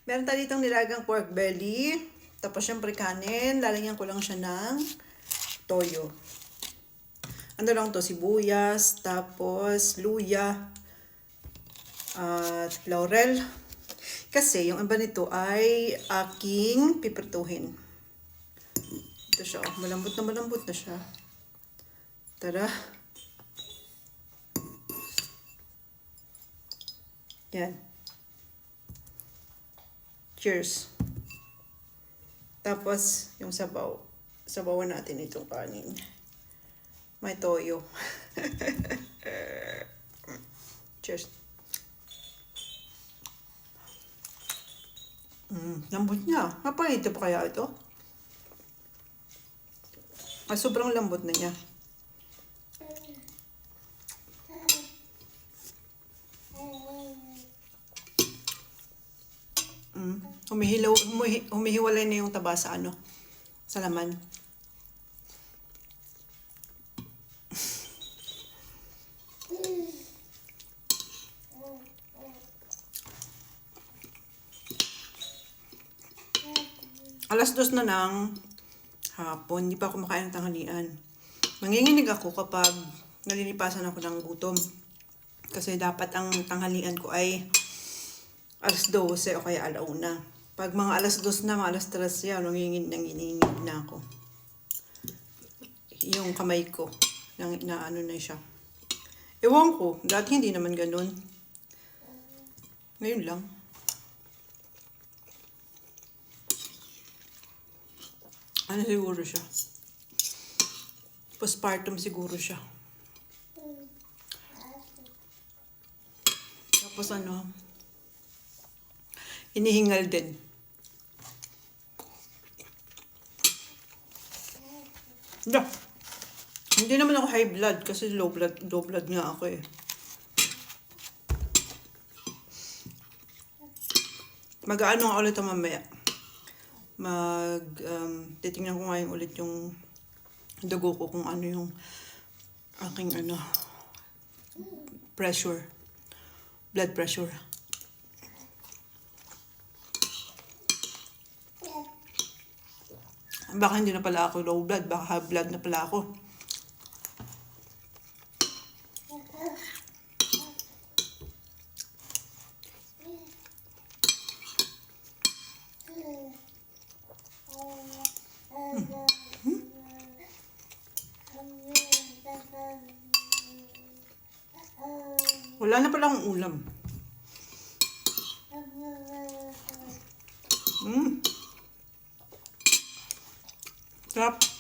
Meron tayo ditong nilagang pork belly. Tapos syempre kanin. Lalagyan ko lang siya ng toyo. Ano lang to, sibuyas, tapos luya, at laurel. Kasi yung iba nito ay aking pipirtuhin. Ito siya, oh. Malambot na siya. Tara. Yan. Cheers. Tapos, yung sabaw. Sabawan natin itong kanin. May toyo. Cheers. Lambot niya. Mapanito pa kaya ito? Ay, sobrang lambot na niya. Humihiwalay na yung taba sa ano, sa laman. Alas 2 na ng hapon, hindi pa ako makain ng tanghalian. Nanginginig ako kapag nalilipasan ako ng gutom. Kasi dapat ang tanghalian ko ay alas 12 o kaya alauna. Pag mga alas 2 na, mga alas 3 yan, nanginginig na ako. Yung kamay ko, na ano na siya. Ewan ko, dati hindi naman ganun. Ngayon lang. Ano siguro siya? Postpartum siguro siya. Tapos ano, hinihingal din. Hindi naman ako high blood kasi low blood nga ako eh. Mag-ano nga ulit mamaya. Titingnan ko ngayon ulit yung dugo ko kung ano yung aking pressure. Blood pressure. Baka hindi na pala ako low blood, baka high blood na pala ako. Wala na pala akong ulam. Sarap.